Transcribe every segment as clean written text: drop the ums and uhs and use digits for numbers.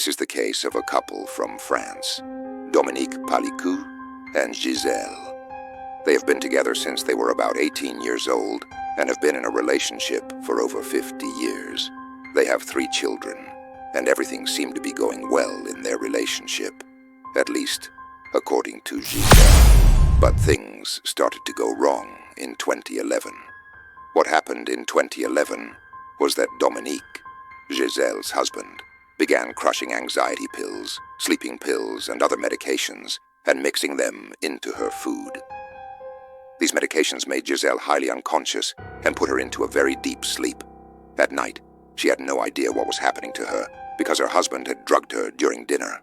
This is the case of a couple from France, Dominique Pallikut and Giselle. They have been together since they were about 18 years old and have been in a relationship for over 50 years. They have 3 children, and everything seemed to be going well in their relationship, at least according to Giselle. But things started to go wrong in 2011. What happened in 2011 was that Dominique, Giselle's husband, began crushing anxiety pills, sleeping pills, and other medications and mixing them into her food. These medications made Giselle highly unconscious and put her into a very deep sleep. At night, she had no idea what was happening to her because her husband had drugged her during dinner.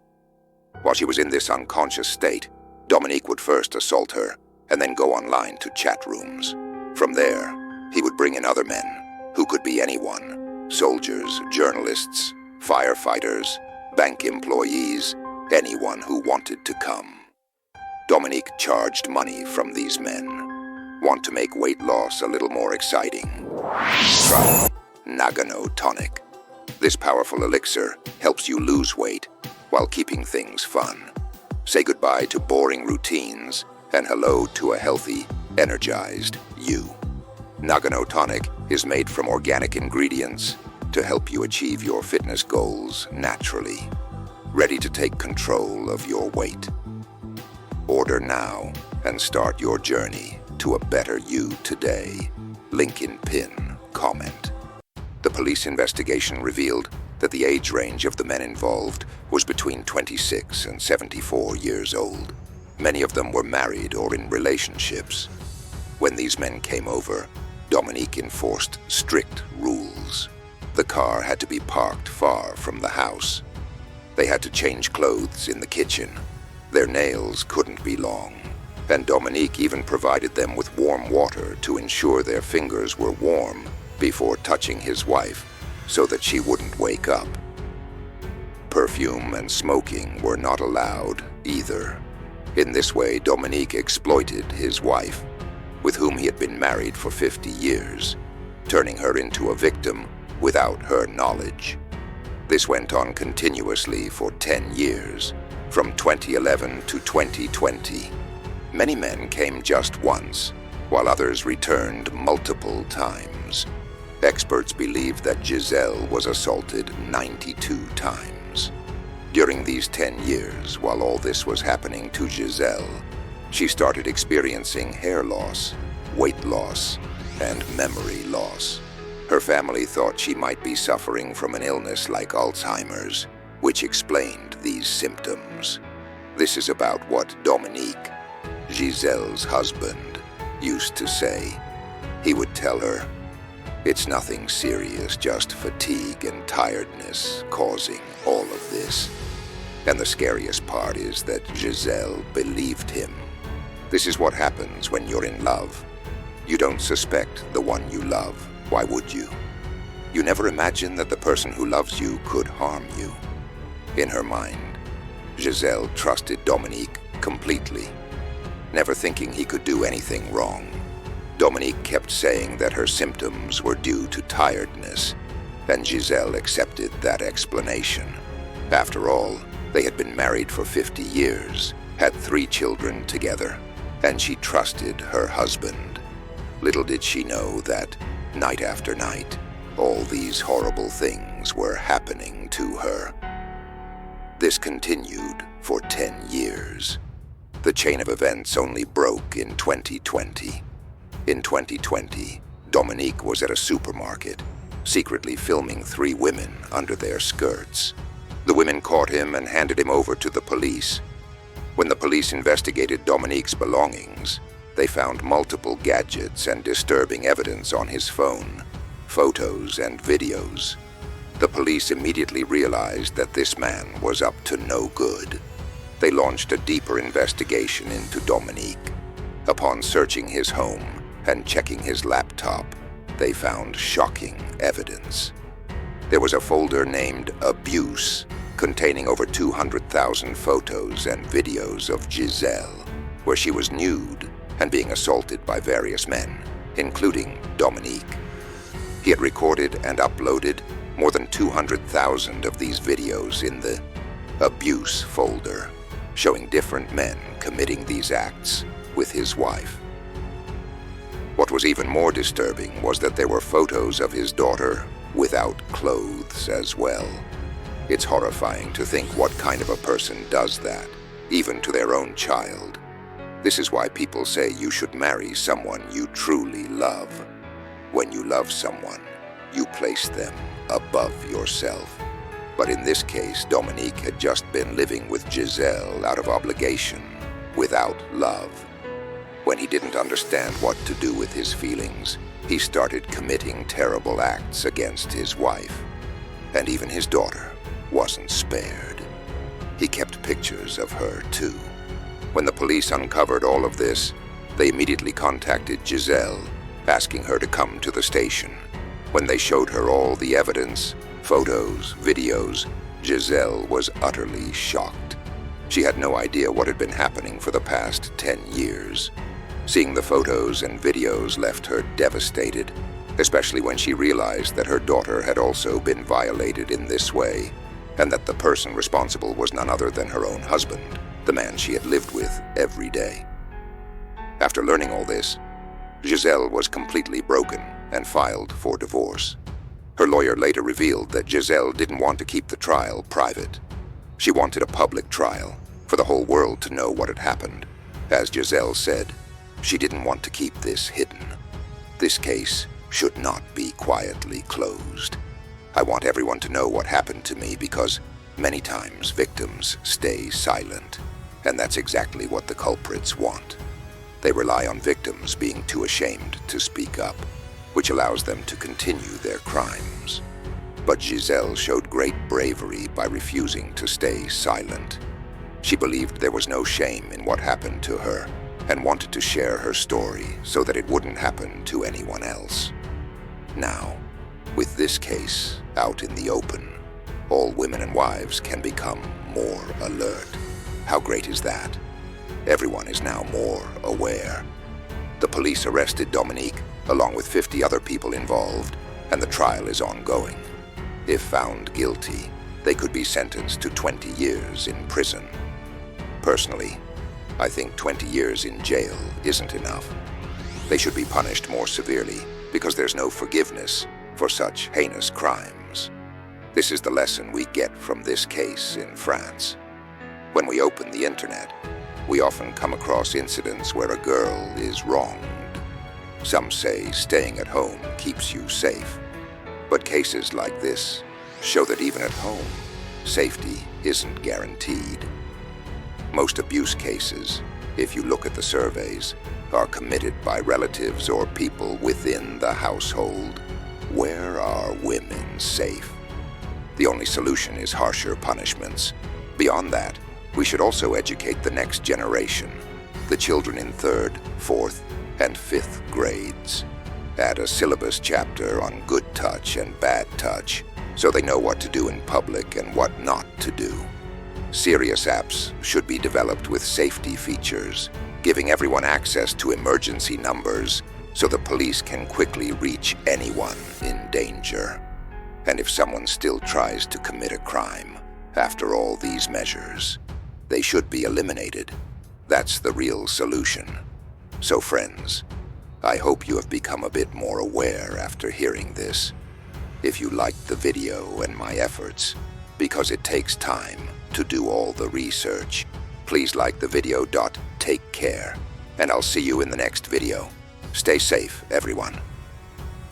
While she was in this unconscious state, Dominique would first assault her and then go online to chat rooms. From there, he would bring in other men, who could be anyone: soldiers, journalists, firefighters, bank employees, anyone who wanted to come. Dominique charged money from these men. Want to make weight loss a little more exciting? Try Nagano Tonic. This powerful elixir helps you lose weight while keeping things fun. Say goodbye to boring routines and hello to a healthy, energized you. Nagano Tonic is made from organic ingredients to help you achieve your fitness goals naturally. Ready to take control of your weight. Order now and start your journey to a better you today. Link in pin comment. The police investigation revealed that the age range of the men involved was between 26 and 74 years old. Many of them were married or in relationships. When these men came over, Dominique enforced strict rules. The car had to be parked far from the house. They had to change clothes in the kitchen. Their nails couldn't be long, and Dominique even provided them with warm water to ensure their fingers were warm before touching his wife so that she wouldn't wake up. Perfume and smoking were not allowed either. In this way, Dominique exploited his wife, with whom he had been married for 50 years, turning her into a victim without her knowledge. This went on continuously for 10 years. From 2011 to 2020, many men came just once, while others returned multiple times. Experts believe that Giselle was assaulted 92 times. During these 10 years, while all this was happening to Giselle, she started experiencing hair loss, weight loss, and memory loss. Her family thought she might be suffering from an illness like Alzheimer's, which explained these symptoms. This is about what Dominique, Giselle's husband, used to say. He would tell her, "It's nothing serious, just fatigue and tiredness causing all of this." And the scariest part is that Giselle believed him. This is what happens when you're in love. You don't suspect the one you love. Why would you? You never imagine that the person who loves you could harm you. In her mind, Giselle trusted Dominique completely, never thinking he could do anything wrong. Dominique kept saying that her symptoms were due to tiredness, and Giselle accepted that explanation. After all, they had been married for 50 years, had 3 children together, and she trusted her husband. Little did she know that, night after night, all these horrible things were happening to her. This continued for 10 years. The chain of events only broke in 2020. In 2020, Dominique was at a supermarket, secretly filming 3 women under their skirts. The women caught him and handed him over to the police. When the police investigated Dominique's belongings, they found multiple gadgets and disturbing evidence on his phone, photos and videos. The police immediately realized that this man was up to no good. They launched a deeper investigation into Dominique. Upon searching his home and checking his laptop, they found shocking evidence. There was a folder named Abuse, containing over 200,000 photos and videos of Giselle, where she was nude and being assaulted by various men, including Dominique. He had recorded and uploaded more than 200,000 of these videos in the abuse folder, showing different men committing these acts with his wife. What was even more disturbing was that there were photos of his daughter without clothes as well. It's horrifying to think what kind of a person does that, even to their own child. This is why people say you should marry someone you truly love. When you love someone, you place them above yourself. But in this case, Dominique had just been living with Giselle out of obligation, without love. When he didn't understand what to do with his feelings, he started committing terrible acts against his wife. And even his daughter wasn't spared. He kept pictures of her too. When the police uncovered all of this, they immediately contacted Giselle, asking her to come to the station. When they showed her all the evidence, photos, videos, Giselle was utterly shocked. She had no idea what had been happening for the past 10 years. Seeing the photos and videos left her devastated, especially when she realized that her daughter had also been violated in this way, and that the person responsible was none other than her own husband, the man she had lived with every day. After learning all this, Giselle was completely broken and filed for divorce. Her lawyer later revealed that Giselle didn't want to keep the trial private. She wanted a public trial, for the whole world to know what had happened. As Giselle said, she didn't want to keep this hidden. This case should not be quietly closed. I want everyone to know what happened to me because many times victims stay silent, and that's exactly what the culprits want. They rely on victims being too ashamed to speak up, which allows them to continue their crimes. But Giselle showed great bravery by refusing to stay silent. She believed there was no shame in what happened to her and wanted to share her story so that it wouldn't happen to anyone else. Now, with this case out in the open, all women and wives can become more alert. How great is that? Everyone is now more aware. The police arrested Dominique, along with 50 other people involved, and the trial is ongoing. If found guilty, they could be sentenced to 20 years in prison. Personally, I think 20 years in jail isn't enough. They should be punished more severely because there's no forgiveness for such heinous crimes. This is the lesson we get from this case in France. When we open the internet, we often come across incidents where a girl is wronged. Some say staying at home keeps you safe. But cases like this show that even at home, safety isn't guaranteed. Most abuse cases, if you look at the surveys, are committed by relatives or people within the household. Where are women safe? The only solution is harsher punishments. Beyond that, we should also educate the next generation, the children in 3rd, 4th, and 5th grades. Add a syllabus chapter on good touch and bad touch, so they know what to do in public and what not to do. Serious apps should be developed with safety features, giving everyone access to emergency numbers so the police can quickly reach anyone in danger. And if someone still tries to commit a crime after all these measures, they should be eliminated. That's the real solution. So friends, I hope you have become a bit more aware after hearing this. If you liked the video and my efforts, because it takes time to do all the research, please like the video. Take care, and I'll see you in the next video. Stay safe, everyone.